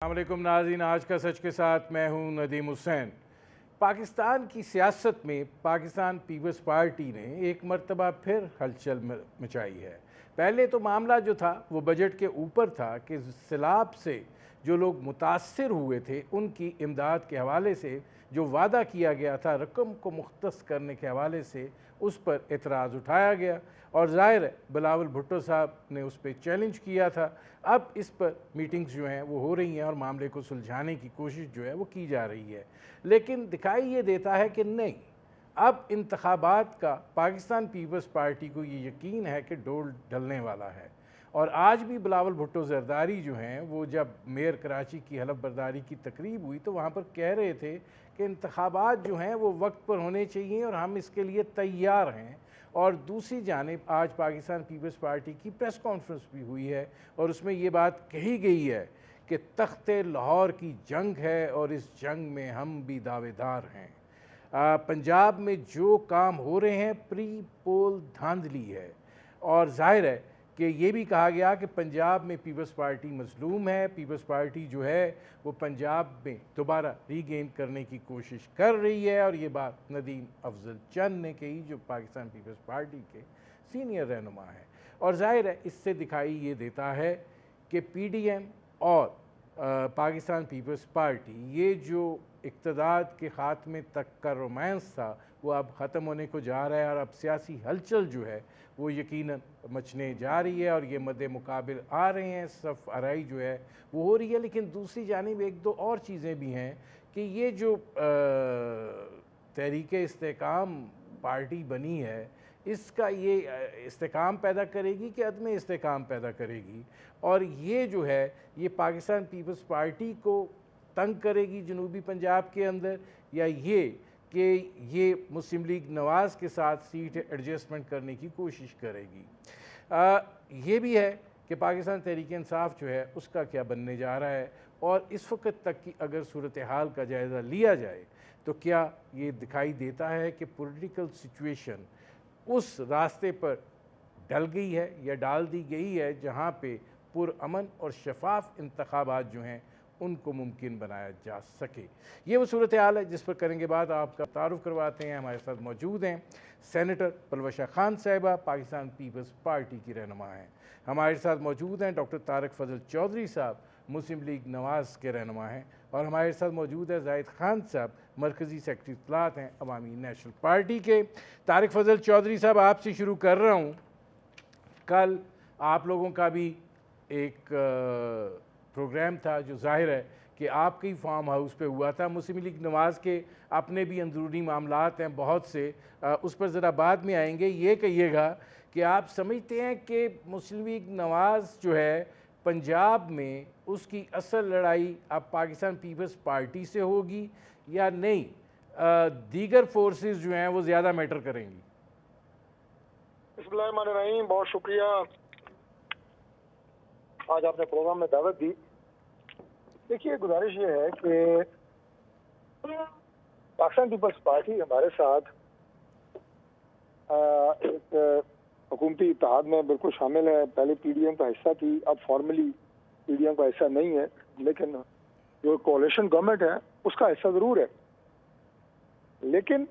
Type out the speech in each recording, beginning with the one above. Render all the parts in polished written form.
अस्सलाम वालेकुम नाज़रीन, आज का सच के साथ मैं हूं नदीम हुसैन। पाकिस्तान की सियासत में पाकिस्तान पीपल्स पार्टी ने एक मरतबा फिर हलचल मचाई है। पहले तो मामला जो था वो बजट के ऊपर था कि सैलाब से जो लोग मुतासर हुए थे उनकी इमदाद के हवाले से जो वादा किया गया था रकम को मुख्तस करने के हवाले से उस पर एतराज़ उठाया गया और ज़ाहिर है बिलावल भुट्टो साहब ने उस पर चैलेंज किया था। अब इस पर मीटिंग्स जो हैं वो हो रही हैं और मामले को सुलझाने की कोशिश जो है वो की जा रही है, लेकिन दिखाई ये देता है कि नहीं, अब इंतखाबात का पाकिस्तान पीपल्स पार्टी को ये यकीन है कि डोल ढलने वाला है। और आज भी बिलावल भुट्टो जरदारी जो हैं वो जब मेयर कराची की हलफ बर्दारी की तकरीब हुई तो वहाँ पर कह रहे थे कि इंतखाबात जो हैं वो वक्त पर होने चाहिए और हम इसके लिए तैयार हैं। और दूसरी जानिब आज पाकिस्तान पीपल्स पार्टी की प्रेस कॉन्फ्रेंस भी हुई है और उसमें ये बात कही गई है कि तख्ते लाहौर की जंग है और इस जंग में हम भी दावेदार हैं। पंजाब में जो काम हो रहे हैं प्री पोल धांधली है और जाहिर है कि ये भी कहा गया कि पंजाब में पीपल्स पार्टी मजलूम है, पीपल्स पार्टी जो है वो पंजाब में दोबारा रीगेन करने की कोशिश कर रही है। और ये बात नदीम अफजल चंद ने कही जो पाकिस्तान पीपल्स पार्टी के सीनियर रहनुमा हैं। और जाहिर है इससे दिखाई ये देता है कि पीडीएम और पाकिस्तान पीपल्स पार्टी ये जो इक़्तिदार के ख़ात्मे तक का रोमांस था वो अब ख़त्म होने को जा रहा है और अब सियासी हलचल जो है वो यकीनन मचने जा रही है और ये मद्दे मुकाबिल आ रहे हैं, सफ़ आराई जो है वो हो रही है। लेकिन दूसरी जानिब एक दो और चीज़ें भी हैं कि ये जो तहरीके इस्तेकाम पार्टी बनी है इसका ये इस्तेकाम पैदा करेगी कि अदम इस्तेकाम पैदा करेगी, और ये जो है ये पाकिस्तान पीपल्स पार्टी को तंग करेगी जनूबी पंजाब के अंदर, या ये कि ये मुस्लिम लीग नवाज़ के साथ सीट एडजस्टमेंट करने की कोशिश करेगी। ये भी है कि पाकिस्तान तहरीक इंसाफ जो है उसका क्या बनने जा रहा है। और इस वक्त तक की अगर सूरत हाल का जायज़ा लिया जाए तो क्या ये दिखाई देता है कि पॉलिटिकल सिचुएशन उस रास्ते पर डल गई है या डाल दी गई है जहाँ पे पुरअमन और शफाफ इंतखाबात जो हैं उनको मुमकिन बनाया जा सके। ये वो सूरत हाल है जिस पर करेंगे बात। आपका तारुफ करवाते हैं, हमारे साथ मौजूद हैं सेनेटर परवशा खान साहिबा, पाकिस्तान पीपल्स पार्टी की रहनुमा हैं। हमारे साथ मौजूद हैं डॉक्टर तारिक फजल चौधरी साहब, मुस्लिम लीग नवाज़ के रहनुमा हैं। और हमारे साथ मौजूद है जाहिद खान साहब, मरकज़ी सेक्रेटरी इत्तलात हैं अवामी नेशनल पार्टी के। तारिक फजल चौधरी साहब आपसे शुरू कर रहा हूँ। कल आप लोगों का भी एक प्रोग्राम था जो जाहिर है कि आपके ही फार्म हाउस पे हुआ था। मुस्लिम लीग नवाज़ के अपने भी अंदरूनी मामलात हैं बहुत से, उस पर ज़रा बाद में आएंगे। ये कहिएगा कि आप समझते हैं कि मुस्लिम लीग नवाज़ जो है पंजाब में उसकी असल लड़ाई अब पाकिस्तान पीपल्स पार्टी से होगी या नहीं, दीगर फोर्सेस जो हैं वो ज़्यादा मैटर करेंगी? बिस्मिल्लाहिर्रहमानिर्रहीम, बहुत शुक्रिया आज आपने प्रोग्राम में दावत दी। देखिए, गुजारिश ये है कि पाकिस्तान पीपल्स पार्टी हमारे साथ एक हुकूमती इत्तेहाद में बिल्कुल शामिल है। पहले पीडीएम का हिस्सा थी, अब फॉर्मली पीडीएम का हिस्सा नहीं है, लेकिन जो कोalition गवर्नमेंट है उसका हिस्सा ज़रूर है। लेकिन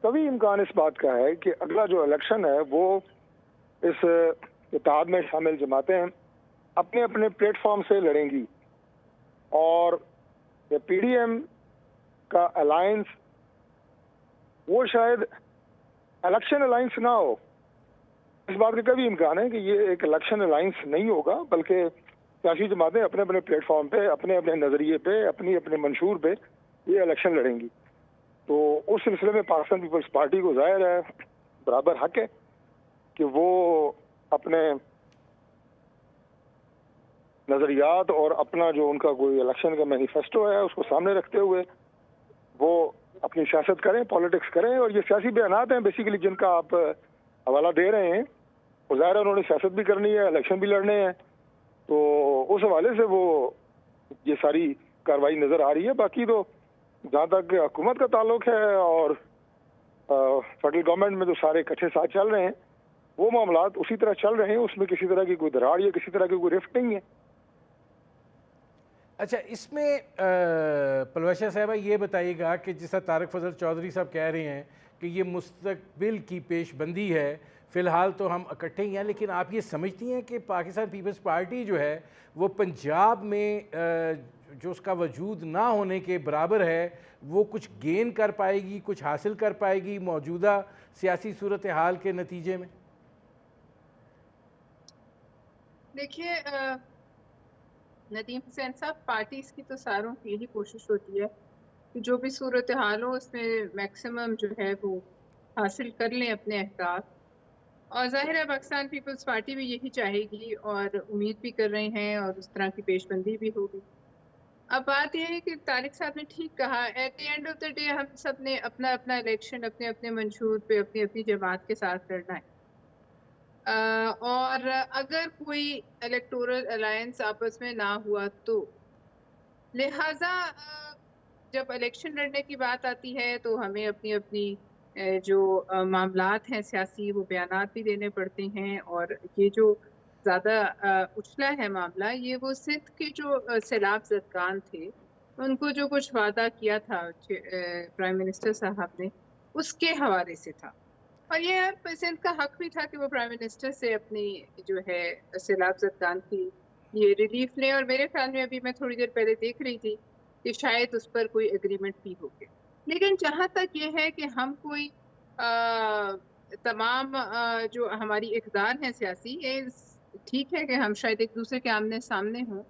कभी इम्कान इस बात का है कि अगला जो इलेक्शन है वो इस इत्तेहाद में शामिल जमातें अपने अपने प्लेटफॉर्म से लड़ेंगी और पीडीएम का अलायंस वो शायद इलेक्शन अलायंस ना हो। इस बात का कभी इम्कान है कि ये एक इलेक्शन अलायंस नहीं होगा, बल्कि सियासी जमातें अपने अपने प्लेटफॉर्म पे, अपने अपने नज़रिए पे, अपनी अपने मंशूर पे ये इलेक्शन लड़ेंगी। तो उस सिलसिले में पाकिस्तान पीपल्स पार्टी को जाहिर है बराबर हक है कि वो अपने नज़रियात और अपना जो उनका कोई इलेक्शन का मैनिफेस्टो है उसको सामने रखते हुए वो अपनी सियासत करें, पॉलिटिक्स करें। और ये सियासी बयानात हैं बेसिकली जिनका आप हवाला दे रहे हैं, वो ज़ाहिर है उन्होंने सियासत भी करनी है, इलेक्शन भी लड़ने हैं, तो उस हवाले से वो ये सारी कार्रवाई नज़र आ रही है। बाकी तो जहाँ तक हुकूमत का ताल्लुक है और फेडरल गवर्नमेंट में जो सारे इकट्ठे साथ चल रहे हैं वो मामलात उसी तरह चल रहे हैं, उसमें किसी तरह की कोई दरार या किसी तरह की कोई रिफ्ट नहीं है। अच्छा, इसमें पलवशा साहबा ये बताइएगा कि जैसा तारक फजल चौधरी साहब कह रहे हैं कि ये मुस्तकबिल की पेशबंदी है, फ़िलहाल तो हम इकट्ठे ही हैं, लेकिन आप ये समझती हैं कि पाकिस्तान पीपल्स पार्टी जो है वो पंजाब में जो उसका वजूद ना होने के बराबर है, वो कुछ गेन कर पाएगी, कुछ हासिल कर पाएगी मौजूदा सियासी सूरत हाल के नतीजे में? देखिए नदीम हुसैन साहब, पार्टीज की तो सारों की यही कोशिश होती है कि जो भी सूरत हाल हो उसमें मैक्सिमम जो है वो हासिल कर लें अपने अहदाफ। और ज़ाहिर है पाकिस्तान पीपल्स पार्टी भी यही चाहेगी और उम्मीद भी कर रहे हैं और उस तरह की पेशबंदी भी होगी। अब बात यह है कि तारिक साहब ने ठीक कहा, at the end of the day हम सब ने अपना अपना इलेक्शन अपने अपने मंशूर पे अपनी अपनी जमात के साथ लड़ना है। और अगर कोई इलेक्टोरल अलायंस आपस में ना हुआ तो लिहाजा जब इलेक्शन लड़ने की बात आती है तो हमें अपनी अपनी जो मामलात हैं सियासी वो बयानात भी देने पड़ते हैं। और ये जो ज़्यादा उछला है मामला, ये वो सिंध के जो सैलाब ज़दगान थे उनको जो कुछ वादा किया था प्राइम मिनिस्टर साहब ने, उसके हवाले से था। और ये सिंध का हक भी था कि वो प्राइम मिनिस्टर से अपनी जो है सैलाब ज़दगान की ये रिलीफ लें। और मेरे ख्याल में अभी मैं थोड़ी देर पहले देख रही थी कि शायद उस पर कोई एग्रीमेंट भी हो गया। लेकिन जहाँ तक ये है कि हम कोई तमाम जो हमारी इक़दार हैं सियासी, ये ठीक है कि हम शायद एक दूसरे के आमने सामने हों,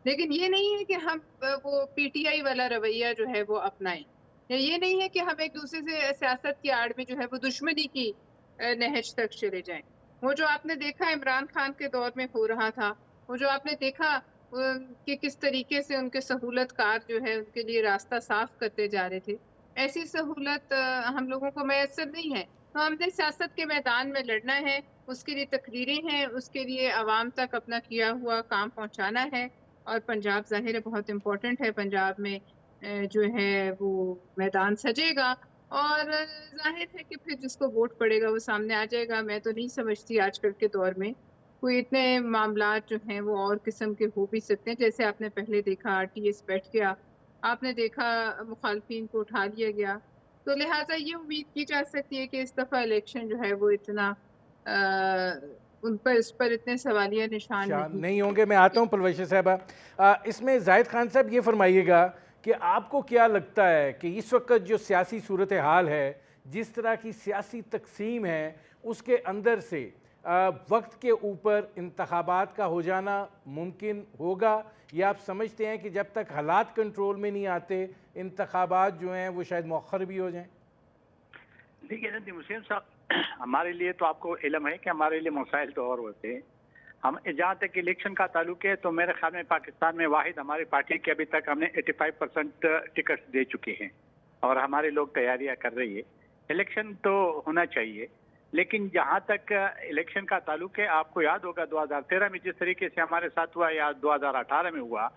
लेकिन ये नहीं है कि हम वो पीटीआई वाला रवैया जो है वो अपनाएं, या ये नहीं है कि हम एक दूसरे से सियासत की आड़ में जो है वो दुश्मनी की नहज तक चले जाएं। वो जो आपने देखा इमरान खान के दौर में हो रहा था, वो जो आपने देखा कि किस तरीके से उनके सहूलतकार जो है उनके लिए रास्ता साफ करते जा रहे थे, ऐसी सहूलत हम लोगों को मैसर नहीं है। तो हमने सियासत के मैदान में लड़ना है, उसके लिए तकरीरें हैं, उसके लिए आवाम तक अपना किया हुआ काम पहुंचाना है। और पंजाब ज़ाहिर है बहुत इम्पोर्टेंट है, पंजाब में जो है वो मैदान सजेगा और ज़ाहिर है कि फिर जिसको वोट पड़ेगा वो सामने आ जाएगा। मैं तो नहीं समझती आजकल के दौर में कोई इतने मामलात जो हैं वो और किस्म के हो भी सकते हैं। जैसे आपने पहले देखा आरटीएस बैठ गया, आपने देखा मुखालफिन को उठा लिया गया। तो लिहाजा ये उम्मीद की जा सकती है कि इस दफ़ा इलेक्शन जो है वो इतना इस पर इतने सवालिया निशान नहीं होंगे। मैं आता हूँ पलवशा साहबा, इसमें जाहिद खान साहब ये फरमाइएगा कि आपको क्या लगता है कि इस वक्त जो सियासी सूरत हाल है, जिस तरह की सियासी तकसीम है, उसके अंदर से वक्त के ऊपर इंतखाबात का हो जाना मुमकिन होगा, या आप समझते हैं कि जब तक हालात कंट्रोल में नहीं आते इंतखाबात जो हैं वो शायद मौखर भी हो जाएं? देखिए नदीम हुसैन साहब, हमारे लिए तो आपको इल्म है कि हमारे लिए मसाइल तो और होते हैं। हम जहाँ तक इलेक्शन का ताल्लुक है तो मेरे ख्याल में पाकिस्तान में वाहिद हमारी पार्टी के अभी तक हमने 85% टिकट्स दे चुके हैं और हमारे लोग तैयारियां कर रही है। इलेक्शन तो होना चाहिए, लेकिन जहाँ तक इलेक्शन का ताल्लुक है, आपको याद होगा 2013 में जिस तरीके से हमारे साथ हुआ या 2018 में हुआ,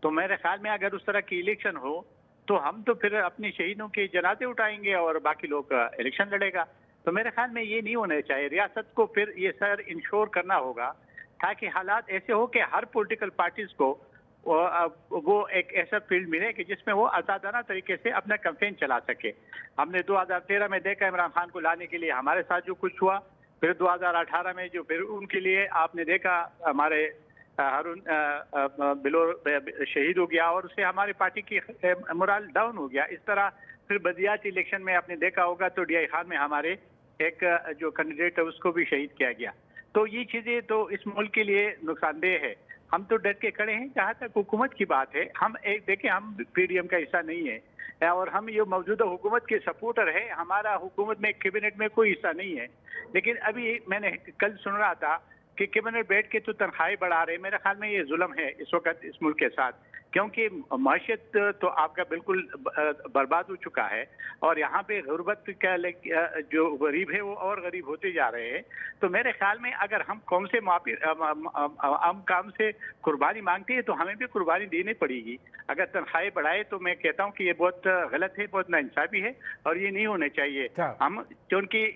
तो मेरे ख्याल में अगर उस तरह की इलेक्शन हो तो हम तो फिर अपने शहीदों के जनाजे उठाएंगे और बाकी लोग इलेक्शन लड़ेगा। तो मेरे ख्याल में ये नहीं होना चाहिए। रियासत को फिर ये सर इंश्योर करना होगा ताकि हालात ऐसे हो कि हर पॉलिटिकल पार्टीज को वो एक ऐसा फील्ड मिले कि जिसमें वो आज़ादाना तरीके से अपना कैंपेन चला सके। हमने 2013 में देखा इमरान खान को लाने के लिए हमारे साथ जो कुछ हुआ, फिर 2018 में जो फिर उनके लिए आपने देखा हमारे हारून बिलोर शहीद हो गया और उससे हमारी पार्टी की मोरल डाउन हो गया। इस तरह फिर बदियाती इलेक्शन में आपने देखा होगा तो डीआई खान में हमारे एक जो कैंडिडेट है उसको भी शहीद किया गया। तो ये चीज़ें तो इस मुल्क के लिए नुकसानदेह है। हम तो डट के खड़े हैं। जहाँ तक हुकूमत की बात है, हम एक देखें, हम पीडीएम का हिस्सा नहीं है और हम ये मौजूदा हुकूमत के सपोर्टर है। हमारा हुकूमत में कैबिनेट में कोई हिस्सा नहीं है। लेकिन अभी मैंने कल सुन रहा था कि कैबिनेट बैठ के तो तनख्वाहें बढ़ा रहे। मेरे ख्याल में ये जुल्म है इस वक्त इस मुल्क के साथ, क्योंकि माशियत तो आपका बिल्कुल बर्बाद हो चुका है और यहाँ पे गुर्बत का जो गरीब है वो और गरीब होते जा रहे हैं। तो मेरे ख्याल में अगर हम कौम से हम काम से कुर्बानी मांगते हैं तो हमें भी कुर्बानी देनी पड़ेगी। अगर तनख्वाहें बढ़ाए तो मैं कहता हूँ कि ये बहुत गलत है, बहुत नाइंसाफी है और ये नहीं होने चाहिए। हम क्योंकि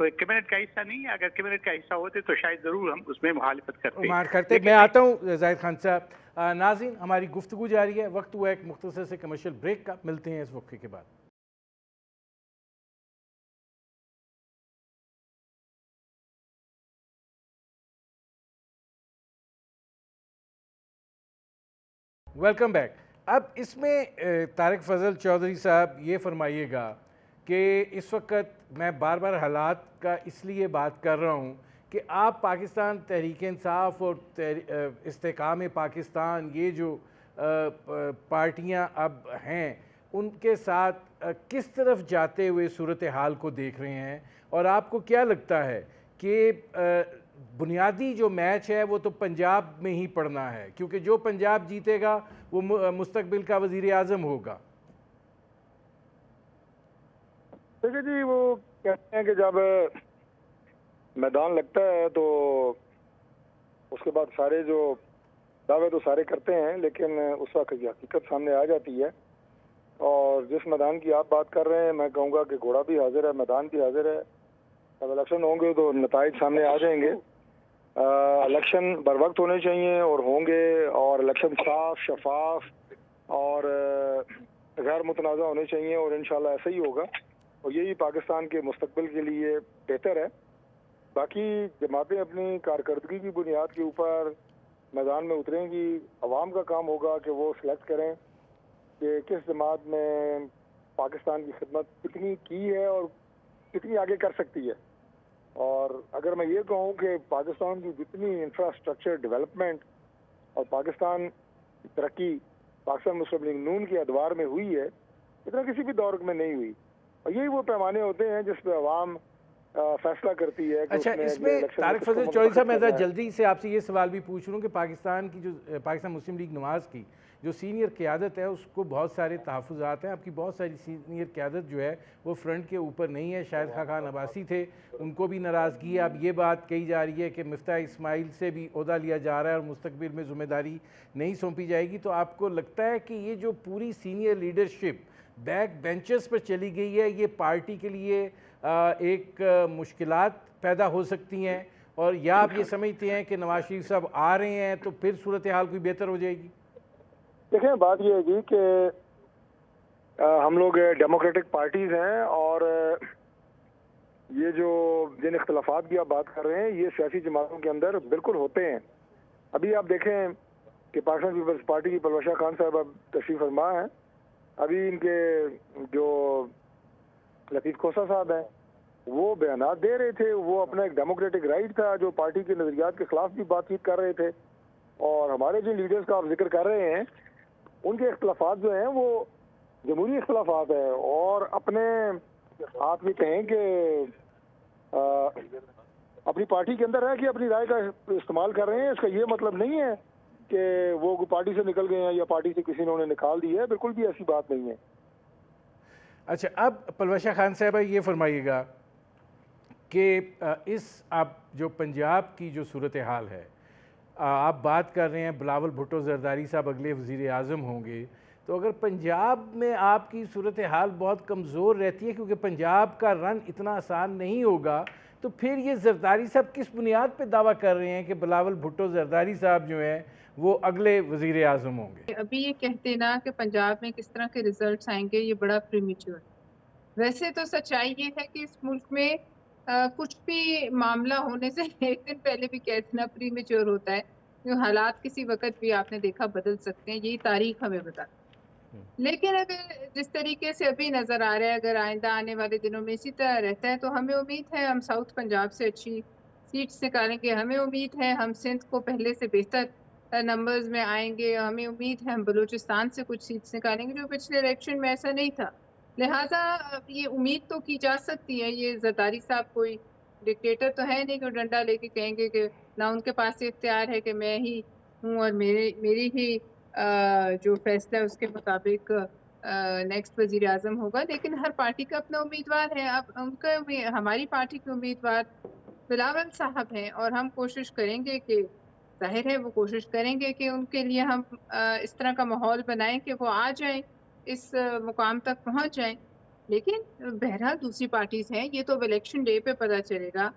कैबिनेट का हिस्सा नहीं है, अगर कैबिनेट का हिस्सा होते तो शायद जरूर हम उसमें मुखालिफत करते। मैं आता हूँ जाहिद खान साहब, नाज़रीन, हमारी गुफ्तगू जारी है। वक्त हुआ एक मुख्तसर से कमर्शियल ब्रेक का, मिलते हैं इस वक्फे के बाद। Welcome back. अब इसमें तारिक फजल चौधरी साहब ये फरमाइएगा कि इस वक्त मैं बार बार हालात का इसलिए बात कर रहा हूँ कि आप पाकिस्तान तहरीक इंसाफ और इस्तेकाम पाकिस्तान, ये जो पार्टियाँ अब हैं, उनके साथ किस तरफ जाते हुए सूरत हाल को देख रहे हैं, और आपको क्या लगता है कि बुनियादी जो मैच है वो तो पंजाब में ही पड़ना है, क्योंकि जो पंजाब जीतेगा वो मुस्तकबिल का वज़ीर आज़म होगा। देखिए जी, वो कहते हैं कि जब मैदान लगता है तो उसके बाद सारे जो दावे तो सारे करते हैं, लेकिन उस वक्त हकीकत सामने आ जाती है। और जिस मैदान की आप बात कर रहे हैं, मैं कहूँगा कि घोड़ा भी हाजिर है, मैदान भी हाजिर है। जब इलेक्शन होंगे तो नताइज सामने आ जाएंगे। इलेक्शन बर वक्त होने चाहिए और होंगे, और इलेक्शन साफ, शफाफ और गैर मुतनाज़ा होने चाहिए, और इंशाल्लाह ऐसा ही होगा, और यही पाकिस्तान के मुस्तकबिल के लिए बेहतर है। बाकी जमातें अपनी कारकर्दगी की बुनियाद के ऊपर मैदान में उतरेंगी। अवाम का काम होगा कि वो सिलेक्ट करें कि किस जमात में पाकिस्तान की खिदमत कितनी की है और कितनी आगे कर सकती है। और अगर मैं ये कहूँ कि पाकिस्तान की जितनी इंफ्रास्ट्रक्चर डेवलपमेंट और पाकिस्तान की तरक्की पाकिस्तान मुस्लिम लीग नून के अदवार में हुई है, इतना किसी भी दौर में नहीं हुई। और यही वो पैमाने होते हैं जिस पे अवाम फैसला करती है कि अच्छा, इसमें तारिक फजल चौधरी साहब, मैं ज़रा जल्दी से आपसे ये सवाल भी पूछ लूँ कि पाकिस्तान की जो पाकिस्तान मुस्लिम लीग नवाज़ की जो सीनियर क़यादत है, उसको बहुत सारे तहफ़्फ़ुज़ात हैं। आपकी बहुत सारी सीनियर क़यादत जो है वो फ्रंट के ऊपर नहीं है। शाहिद खान अब्बासी थे, उनको भी नाराज़गी है। अब ये बात कही जा रही है कि मिफ्ताह इस्माइल से भी ओहदा लिया जा रहा है और मुस्तकबिल में ज़िम्मेदारी नहीं सौंपी जाएगी। तो आपको लगता है कि ये जो पूरी सीनियर लीडरशिप बैक बेंचेस पर चली गई है, ये पार्टी के लिए एक मुश्किलात पैदा हो सकती हैं, और या आप ये समझते हैं कि नवाज शरीफ साहब आ रहे हैं तो फिर सूरत हाल कोई बेहतर हो जाएगी? देखें, बात यह है जी कि हम लोग डेमोक्रेटिक पार्टीज हैं, और ये जो जिन इख्तलाफात की आप बात कर रहे हैं, ये सियासी जमातों के अंदर बिल्कुल होते हैं। अभी आप देखें कि पाकिस्तान पीपल्स पार्टी की परवश खान साहब अब तशरीफ फरमा हैं। अभी इनके जो लतीफ़ खोसा साहब हैं, वो बयानात दे रहे थे। वो अपना एक डेमोक्रेटिक राइट था, जो पार्टी के नज़रियात के खिलाफ भी बातचीत कर रहे थे। और हमारे जिन लीडर्स का आप जिक्र कर रहे हैं, उनके इख्तलाफात जो हैं वो जमहूरी इख्तलाफात है, और अपने आप ये कहें कि अपनी पार्टी के अंदर रह के अपनी राय का इस्तेमाल कर रहे हैं। इसका ये मतलब नहीं है कि वो पार्टी से निकल गए हैं या पार्टी से किसी ने उन्हें निकाल दी है, बिल्कुल भी ऐसी बात नहीं है। अच्छा, अब परवश खान साहब ये फरमाइएगा कि इस अब जो पंजाब की जो सूरत हाल है, आप बात कर रहे हैं बिलावल भुट्टो जरदारी साहब अगले वज़ीर आज़म होंगे, तो अगर पंजाब में आपकी सूरत हाल बहुत कमज़ोर रहती है, क्योंकि पंजाब का रन इतना आसान नहीं होगा, तो फिर ये जरदारी साहब किस बुनियाद पे दावा कर रहे हैं कि बिलावल भुट्टो जरदारी साहब जो हैं वो अगले वज़ीर आज़म होंगे? अभी ये कहते ना कि पंजाब में किस तरह के रिजल्ट्स आएंगे, ये बड़ा प्रीमेच्योर। वैसे तो सच्चाई ये है कि इस मुल्क में कुछ भी मामला होने से एक दिन पहले भी कहते ना प्रीमेच्योर होता है। जो हालात किसी वक्त भी आपने देखा बदल सकते हैं, यही तारीख हमें बताती है। लेकिन अगर जिस तरीके से अभी नजर आ रहा है, अगर आइंदा आने वाले दिनों में इसी तरह रहता है, तो हमें उम्मीद है हम साउथ पंजाब से अच्छी सीट्स निकालेंगे। हमें उम्मीद है हम सिंध को पहले से बेहतर नंबर्स में आएंगे। हमें उम्मीद है हम बलूचिस्तान से कुछ सीट्स निकालेंगे, जो पिछले इलेक्शन में ऐसा नहीं था। लिहाजा ये उम्मीद तो की जा सकती है। ये जरदारी साहब कोई डिक्टेटर तो है नहीं कि डंडा लेके कहेंगे कि ना उनके पास इख्तियार है कि मैं ही हूँ और मेरी ही जो फैसला है उसके मुताबिक नेक्स्ट वजीर आजम होगा। लेकिन हर पार्टी का अपना उम्मीदवार है। अब हमारी पार्टी के उम्मीदवार बिलावल साहब हैं, और हम कोशिश करेंगे कि जाहिर है वो कोशिश करेंगे कि उनके लिए हम इस तरह का माहौल बनाएं कि वो आ जाएं, इस मुकाम तक पहुंच जाएं। लेकिन बहरहाल दूसरी पार्टीज हैं, ये तो इलेक्शन डे पे पता चलेगा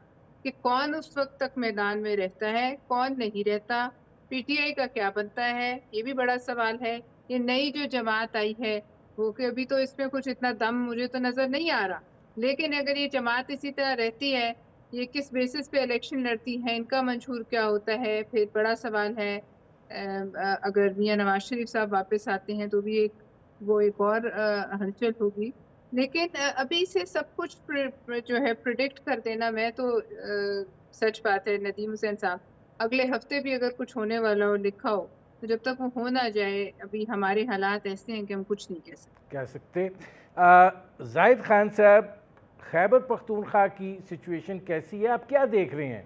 कि कौन उस वक्त तक मैदान में रहता है, कौन नहीं रहता। पी टी आई का क्या बनता है, ये भी बड़ा सवाल है। ये नई जो जमात आई है वो कि अभी तो इसमें कुछ इतना दम मुझे तो नजर नहीं आ रहा, लेकिन अगर ये जमात इसी तरह रहती है, ये किस बेसिस पे इलेक्शन लड़ती है, इनका मंशूर क्या होता है, फिर बड़ा सवाल है। अगर मियां नवाज शरीफ साहब वापस आते हैं तो भी एक और हलचल होगी। लेकिन अभी से सब कुछ जो है प्रिडिक्ट कर देना, मैं तो सच बात है नदीम हुसैन साहब, अगले हफ्ते भी अगर कुछ होने वाला हो लिखा हो, तो जब तक वो हो ना जाए, अभी हमारे हालात ऐसे हैं कि हम कुछ नहीं कह सकते। जाहिद खान साहब, खैबर पख्तूनख्वा की सिचुएशन कैसी है, आप क्या देख रहे हैं?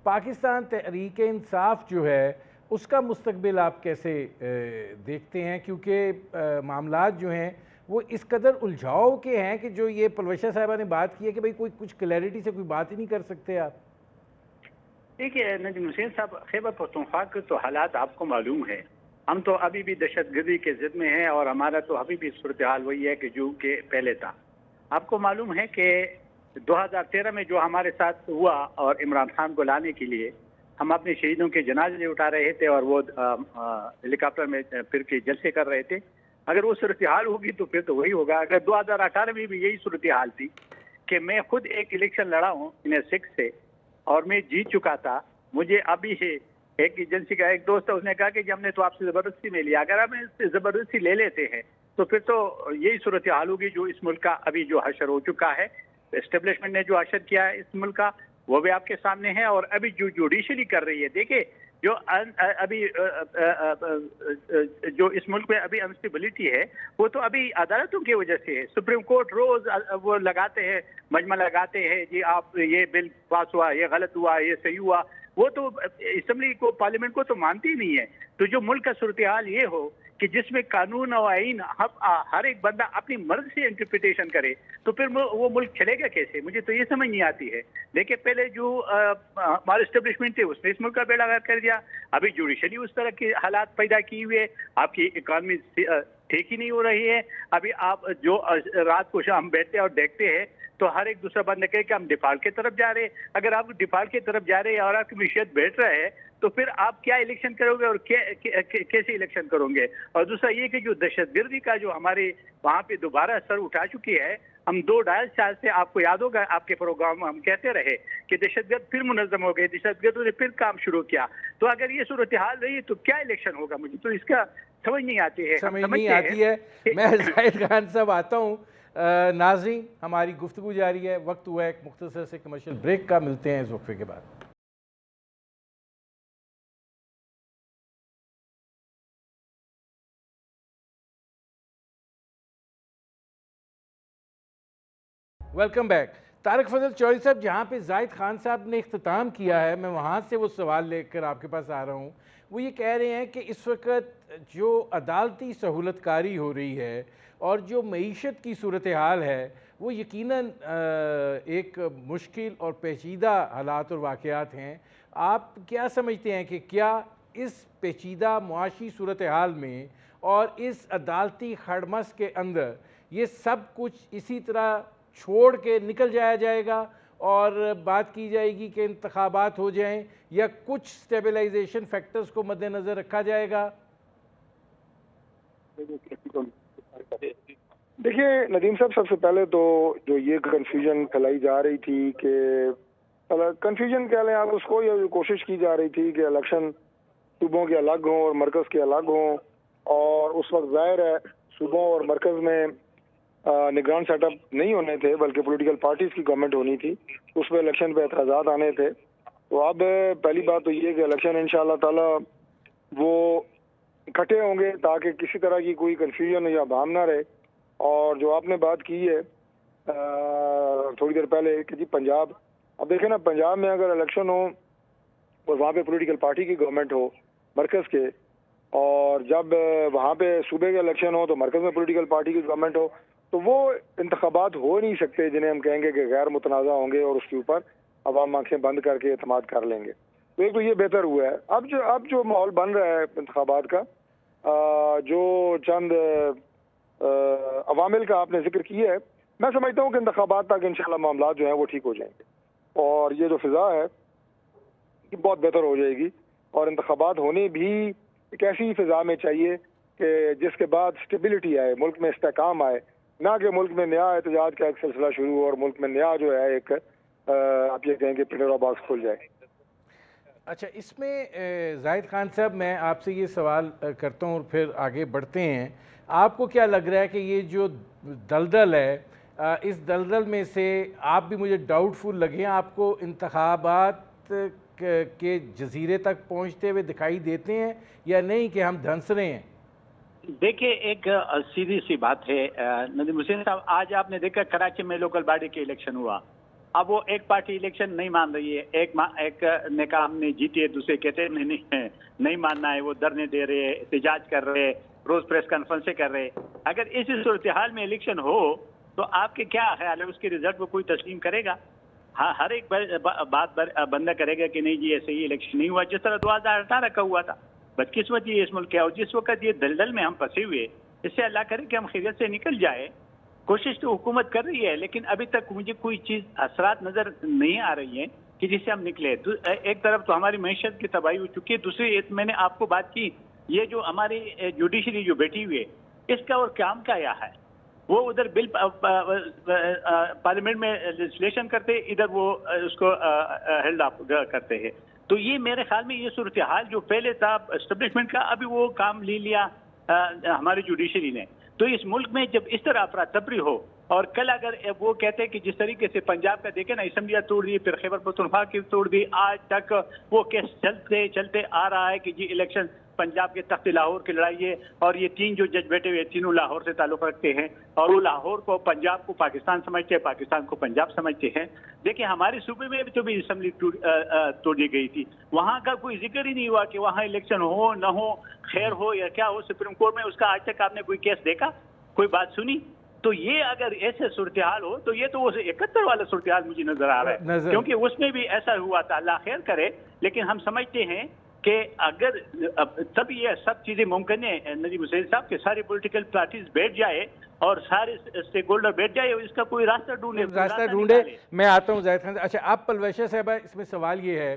पाकिस्तान तहरीक इंसाफ जो है उसका मुस्तकबिल आप कैसे देखते हैं? क्योंकि मामलात जो हैं वो इस कदर उलझाव के हैं कि जो ये पलवशा साहिबा ने बात की है कि भाई कोई कुछ क्लैरिटी से कोई बात ही नहीं कर सकते आप। देखिए नदीम हुसैन साहब, खैबर पख्तूनख्वा के तो हालात आपको मालूम है। हम तो अभी भी दहशतगर्दी के जिद में हैं और हमारा तो अभी भी सूरत हाल वही है कि जो के पहले था। आपको मालूम है कि 2013 में जो हमारे साथ हुआ और इमरान खान को लाने के लिए हम अपने शहीदों के जनाजे उठा रहे थे और वो हेलीकॉप्टर में फिर के जलसे कर रहे थे। अगर वो सूरत हाल होगी तो फिर तो वही होगा। अगर 2018 में भी यही सूरत हाल थी कि मैं खुद एक इलेक्शन लड़ा हूँ इन 6 से और मैं जीत चुका था, मुझे अभी एक एजेंसी का एक दोस्त है, उसने कहा कि हमने तो आपसे ज़बरदस्ती में लिया, अगर हम इससे ज़बरदस्ती ले लेते हैं तो फिर तो यही सूरत हाल होगी जो इस मुल्क का अभी जो हशर हो चुका है। एस्टेब्लिशमेंट ने जो हशर किया है इस मुल्क का वो भी आपके सामने है। और अभी जो जुडिशरी कर रही है, देखिए जो अभी जो इस मुल्क में अभी अनस्टेबिलिटी है वो तो अभी अदालतों की वजह से है। सुप्रीम कोर्ट रोज वो लगाते हैं, मजमा लगाते हैं जी आप ये बिल पास हुआ, ये गलत हुआ, ये सही हुआ। वो तो असम्बली को, पार्लियामेंट को तो मानती ही नहीं है। तो जो मुल्क का सूरत हाल ये हो कि जिसमें कानून और आईन हर एक बंदा अपनी मर्जी से इंटरप्रिटेशन करे, तो फिर वो मुल्क चलेगा कैसे? मुझे तो ये समझ नहीं आती है। देखिए पहले जो हमारे एस्टेब्लिशमेंट थे उसने इस मुल्क का बेड़ा गर्क कर दिया, अभी जुडिशरी उस तरह के हालात पैदा किए हुए, आपकी इकॉनमी ठीक ही नहीं हो रही है। अभी आप जो रात को शाम बैठते हैं और देखते हैं तो हर एक दूसरा बंदा कहे कि हम डिफॉल्ट की तरफ जा रहे हैं। अगर आप डिफॉल्ट की तरफ जा रहे हैं और आपकी मीशत बैठ रहा है तो फिर आप क्या इलेक्शन करोगे और कैसे इलेक्शन करोगे? और दूसरा ये कि जो दहशतगर्दी का जो हमारे वहाँ पे दोबारा सर उठा चुकी है, हम 2-2.5 साल से, आपको याद होगा आपके प्रोग्राम में हम कहते रहे कि दहशतगर्द फिर मुनज़्ज़म हो गए, दहशतगर्दों ने फिर काम शुरू किया। तो अगर ये सूरत हाल रही तो क्या इलेक्शन होगा? मुझे तो इसका समझ नहीं आती है। समझ नहीं आती है। मैं जाहिद खान साहब आता हूँ। नाज़रीन, हमारी गुफ्तगू जारी है, वक्त हुआ है एक मुख्तसर से कमर्शियल ब्रेक का, मिलते हैं इस वक्फे के बाद। Welcome back. तारक फजल चौधरी साहब, जहाँ पे जाहिद खान साहब ने इख्तिताम किया है, मैं वहाँ से वो सवाल लेकर आपके पास आ रहा हूँ। वो ये कह रहे हैं कि इस वक्त जो अदालती सहूलतकारी हो रही है और जो मईशत की सूरत हाल है वो यकीनन एक मुश्किल और पेचीदा हालात और वाक़यात हैं। आप क्या समझते हैं कि क्या इस पेचीदा मुआशी सूरत हाल में और इस अदालती खड़मस के अंदर ये सब कुछ इसी तरह छोड़ के निकल जाया जाएगा और बात की जाएगी कि इंतखाबात हो जाएं, या कुछ स्टेबलाइजेशन फैक्टर्स को मद्देनज़र रखा जाएगा? देखिए नदीम साहब, सबसे पहले तो जो ये कंफ्यूजन फैलाई जा रही थी कि कंफ्यूजन कह लें आप उसको, या कोशिश की जा रही थी कि इलेक्शन सूबों के अलग हों और मरकज़ के अलग हों, और उस वक्त जाहिर है सूबों और मरकज़ में निगरान सेटअप नहीं होने थे बल्कि पॉलिटिकल पार्टीज की गवर्नमेंट होनी थी, उस पर इलेक्शन पे एतराज़ात आने थे। तो अब पहली बात तो ये कि इलेक्शन इंशाअल्लाह ताला वो इकट्ठे होंगे ताकि किसी तरह की कोई कन्फ्यूजन या भाम ना रहे। और जो आपने बात की है थोड़ी देर पहले कि जी पंजाब, अब देखें ना, पंजाब में अगर इलेक्शन हो और वहाँ पे पॉलिटिकल पार्टी की गवर्नमेंट हो मरकज़ के, और जब वहाँ पे सूबे के इलेक्शन हो तो मरकज़ में पॉलिटिकल पार्टी की गवर्नमेंट हो, तो वो इंतखाबात हो नहीं सकते जिन्हें हम कहेंगे कि गैर मुतनाज़ा होंगे और उसके ऊपर अवाम आंखें बंद करके एतमाद कर लेंगे। तो एक तो ये बेहतर हुआ है। अब जो माहौल बन रहा है इंतखाबात का, जो चंद अवामिल का आपने जिक्र किया है, मैं समझता हूँ कि इंतखाबात तक इंशाल्लाह मामला जो हैं वो ठीक हो जाएंगे और ये जो फिजा है ये बहुत बेहतर हो जाएगी। اور انتخابات ہونے بھی ایک ایسی فضا میں چاہیے کہ جس کے بعد اسٹیبلٹی آئے، ملک میں استحکام آئے، نہ کہ ملک میں نیا احتجاج کا ایک سلسلہ شروع ہو اور ملک میں نیا جو ہے ایک آپ یہ کہیں کہ پنڈورا باکس کھل جائے۔ اچھا، اس میں زاہد خان صاحب میں آپ سے یہ سوال کرتا ہوں اور پھر آگے بڑھتے ہیں۔ آپ کو کیا لگ رہا ہے کہ یہ جو دلدل ہے، اس دلدل میں سے آپ بھی مجھے ڈاؤٹ فل لگے، آپ کو انتخابات کے جزیرے تک پہنچتے ہوئے دکھائی دیتے ہیں یا نہیں کہ ہم دھنس رہے ہیں؟ دیکھیں، ایک سیدھی سی بات ہے ندیم حسین صاحب، آج آپ نے دیکھا کراچی میں لوکل باڈی کے الیکشن ہوا، اب وہ ایک پارٹی الیکشن نہیں مان رہی ہے، ایک نے کہا ہم نے جیتی ہے، دوسرے کہتے ہیں نہیں ماننا ہے، وہ دھرنے دے رہے، احتجاج کر رہے، روز پریس کانفرنسیں کر رہے۔ اگر اسی صورتحال میں الیکشن ہو تو آپ کے کیا خیال ہے، اس کے رزلٹ کو کوئی تسلیم کرے گا؟ ہاں، ہر ایک بات بندہ کرے گا کہ نہیں جی ایسے ہی الیکشن نہیں ہوا، جس طرح 2018 کا ہوا تھا۔ بدقسمتی یہ اس ملک ہے، اور جس وقت یہ دلدل میں ہم پھنسے ہوئے، اس سے اللہ کرے کہ ہم خیریت سے نکل جائے۔ کوشش تو حکومت کر رہی ہے، لیکن ابھی تک مجھے کوئی چیز اثرات نظر نہیں آ رہی ہیں کہ جس سے ہم نکلے۔ ایک طرف تو ہماری معیشت کی تباہی ہو چکی ہے، دوسری میں نے آپ کو بات کی، یہ جو ہماری جوڈیشری جو بیٹھی ہوئی ہے، اس کا اور کام کیا ہے؟ وہ ادھر بل پارلیمنٹ میں لیجسلیشن کرتے، ادھر وہ اس کو ہیلڈ اپ کرتے ہیں۔ تو یہ میرے خیال میں یہ صورتحال جو پہلے تھا اسٹیبلشمنٹ کا، ابھی وہ کام لے لیا ہماری جوڈیشری نے۔ تو اس ملک میں جب اس طرح افراتفری ہو، اور کل اگر وہ کہتے ہیں کہ جس طریقے سے پنجاب کا دیکھیں نا، اسمبلیاں توڑ دی، پھر خیبر پختونخوا کی توڑ دی، آج تک وہ کیس چلتے آ رہا ہے کہ جی الیکشن پنجاب کے تخت لاہور کی لڑائی ہے، اور یہ 3 جو جج بیٹھے ہوئے تینوں لاہور سے تعلق رکھتے ہیں، اور وہ لاہور کو پنجاب کو پاکستان سمجھتے ہیں، پاکستان کو پنجاب سمجھتے ہیں۔ دیکھیں، ہمارے صوبے میں بھی تو بھی اسمبلی توڑی گئی تھی، وہاں کا کوئی ذکر ہی نہیں ہوا کہ وہاں الیکشن ہو نہ ہو، خیر ہو یا کیا ہو۔ سپریم کورٹ میں اس کا آج تک آپ نے کوئی کیس دیکھا، کوئی بات سنی؟ تو یہ اگر ایسے صورتحال ہو تو یہ تو وہ 71 والا صورتحال مجھے نظر آ رہا ہے، کیونکہ اس میں بھی ایسا ہوا تھا، اللہ خیر کرے۔ لیکن ہم سمجھتے ہیں کہ اگر تب یہ سب چیزیں ممکن ہے ندیم حسین صاحب کہ ساری پولیٹیکل پارٹیز بیٹھ جائے اور سارے اسٹیک ہولڈر بیٹھ جائے، اس کا کوئی راستہ ڈھونڈے۔ میں آتا ہوں زاہد خان۔ اچھا، آپ پلویشا صاحبہ، اس میں سوال یہ ہے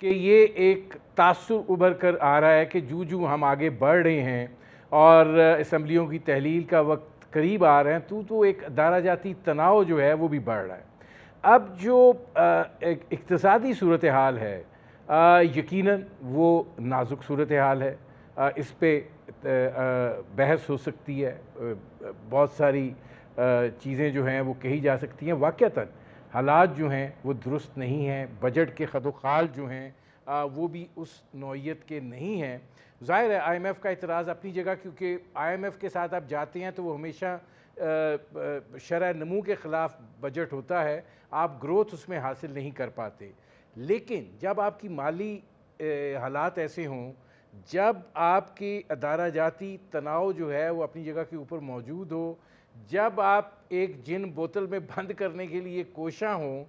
کہ یہ ایک تاثر ابھر کر آ رہا ہے کہ جو ہم آگے بڑھ رہے ہیں اور اسمبلیوں کی تحلیل کا وقت قریب آ رہے ہیں، تو ایک ادارہ جاتی تناؤ جو ہے وہ بھی بڑھ رہا ہے۔ اب جو ایک اقتصادی صورتحال ہے، یقیناً وہ نازک صورتحال ہے، اس پہ بحث ہو سکتی ہے، بہت ساری چیزیں جو ہیں وہ کہی جا سکتی ہیں۔ واقعتاً حالات جو ہیں وہ درست نہیں ہیں، بجٹ کے خد و خال جو ہیں وہ بھی اس نوعیت کے نہیں ہیں۔ ظاہر ہے آئی ایم ایف کا اعتراض اپنی جگہ، کیونکہ آئی ایم ایف کے ساتھ آپ جاتے ہیں تو وہ ہمیشہ شرح نمو کے خلاف بجٹ ہوتا ہے، آپ گروتھ اس میں حاصل نہیں کر پاتے۔ لیکن جب آپ کی مالی حالات ایسے ہوں، جب آپ کی ادارہ جاتی تناؤ جو ہے وہ اپنی جگہ کے اوپر موجود ہو، جب آپ ایک جن بوتل میں بند کرنے کے لیے کوشاں ہوں،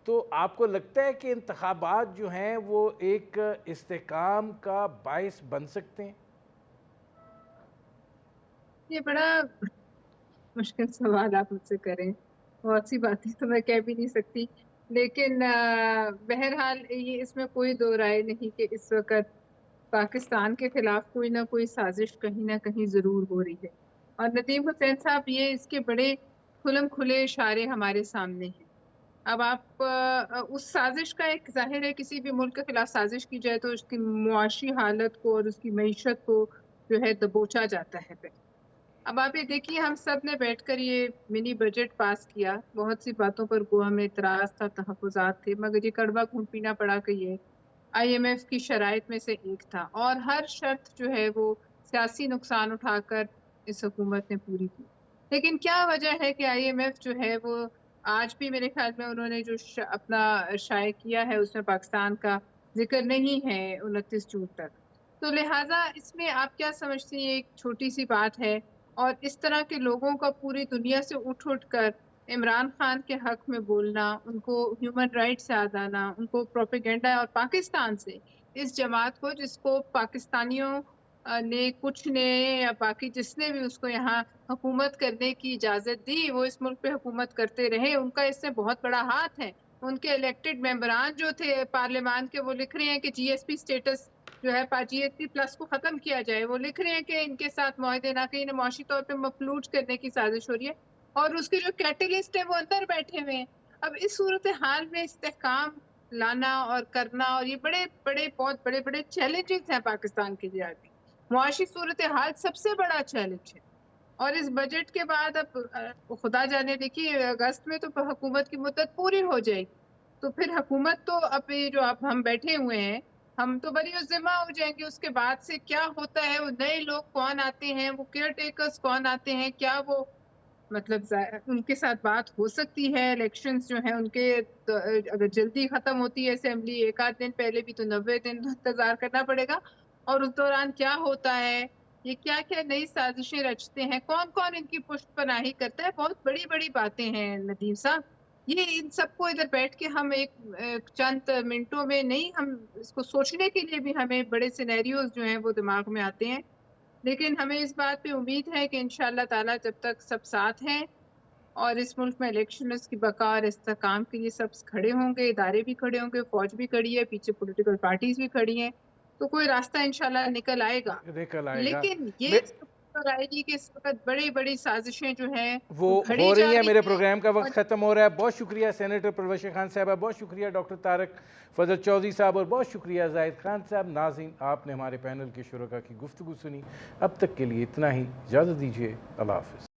تو آپ کو لگتا ہے کہ انتخابات جو ہیں وہ ایک استحکام کا باعث بن سکتے ہیں؟ یہ بڑا مشکل سوال آپ مجھ سے کریں، بہت سی باتیں تو میں کہہ بھی نہیں سکتی، لیکن بہرحال یہ اس میں کوئی دو رائے نہیں کہ اس وقت پاکستان کے خلاف کوئی نہ کوئی سازش کہیں نہ کہیں ضرور ہو رہی ہے، اور ندیم حسین صاحب یہ اس کے بڑے کھلم کھلے اشارے ہمارے سامنے ہیں۔ اب آپ اس سازش کا ایک ظاہر ہے، کسی بھی ملک کے خلاف سازش کی جائے تو اس کی معاشی حالت کو اور اس کی معیشت کو جو ہے دبوچا جاتا ہے پھر۔ اب آپ یہ دیکھیے، ہم سب نے بیٹھ کر یہ منی بجٹ پاس کیا، بہت سی باتوں پر گو ہمیں اعتراض تھا، تحفظات تھے، مگر یہ کڑوا خون پینا پڑا کہ یہ آئی ایم ایف کی شرائط میں سے ایک تھا، اور ہر شرط جو ہے وہ سیاسی نقصان اٹھا کر اس حکومت نے پوری کی۔ لیکن کیا وجہ ہے کہ آئی ایم ایف جو ہے وہ آج بھی میرے خیال میں انہوں نے جو اپنا شائع کیا ہے اس میں پاکستان کا ذکر نہیں ہے 29 جون تک۔ تو لہٰذا اس میں آپ کیا سمجھتے ہیں، یہ ایک چھوٹی سی بات ہے، اور اس طرح کے لوگوں کا پوری دنیا سے اٹھ کر عمران خان کے حق میں بولنا، ان کو ہیومن رائٹ سے آزانا، ان کو پروپیگنڈا، اور پاکستان سے اس جماعت کو جس کو پاکستانیوں نے کچھ نے یا باقی جس نے بھی اس کو یہاں حکومت کرنے کی اجازت دی، وہ اس ملک پہ حکومت کرتے رہے، ان کا اس سے بہت بڑا ہاتھ ہے۔ ان کے الیکٹڈ ممبران جو تھے پارلیمان کے، وہ لکھ رہے ہیں کہ جی ایس پی سٹیٹس جو ہے GST پلس کو ختم کیا جائے. وہ لکھ رہے ہیں کہ ان کے ساتھ معاہدے نہ کہ انہیں معاشی طور پہ مفلوج کرنے کی سازش ہو رہی ہے اور اس کے جو کیٹلسٹ ہیں وہ اندر بیٹھے ہوئے ہیں. اب اس صورتحال میں استحکام لانا اور کرنا، اور یہ بہت بڑے چیلنجز ہیں پاکستان کے لیے. آگے معاشی صورتحال سب سے بڑا چیلنج ہے، اور اس بجٹ کے بعد اب خدا جانے، دیکھیے اگست میں تو حکومت کی مدت پوری ہو جائے گی، تو پھر حکومت تو اب یہ جو اب ہم بیٹھے ہوئے ہیں ہم تو بری الذمہ ہو جائیں گے. اس کے بعد سے کیا ہوتا ہے، وہ نئے لوگ کون آتے ہیں، وہ کیئر ٹیکرز کون آتے ہیں، کیا وہ مطلب ان کے ساتھ بات ہو سکتی ہے. الیکشنز جو ہیں ان کے اگر جلدی ختم ہوتی ہے اسمبلی، ایک آدھ دن پہلے بھی تو 90 دن انتظار کرنا پڑے گا. اور اس دوران کیا ہوتا ہے، یہ کیا کیا نئی سازشیں رچتے ہیں، کون کون ان کی پشت پناہی کرتا ہے. بہت بڑی باتیں ہیں ندیم صاحب. یہ ان سب کو ادھر بیٹھ کے ہم ایک چند منٹوں میں نہیں، ہم اس کو سوچنے کے لیے بھی ہمیں بڑے سینیریوز جو ہیں وہ دماغ میں آتے ہیں. لیکن ہمیں اس بات پہ امید ہے کہ انشاءاللہ تعالیٰ جب تک سب ساتھ ہیں اور اس ملک میں الیکشنز کی بقا اور استحکام کے لیے سب کھڑے ہوں گے، ادارے بھی کھڑے ہوں گے، فوج بھی کھڑی ہے، پیچھے پولیٹیکل پارٹیز بھی کھڑی ہیں، تو کوئی راستہ انشاءاللہ نکل آئے گا. نکل آئے گا. لیکن یہ نظر آئے گی کہ اس وقت بڑی سازشیں جو ہیں وہ گھڑی ہو جا رہی ہیں. میرے پروگرام کا وقت اور ختم ہو رہا ہے. بہت شکریہ سینیٹر پرویشر خان صاحبہ، بہت شکریہ ڈاکٹر طارق فضل چودھری صاحب، اور بہت شکریہ زاہد خان صاحب. ناظرین، آپ نے ہمارے پینل کے شرکاء کی گفتگو سنی. اب تک کے لیے اتنا ہی. اجازت دیجیے. اللہ حافظ.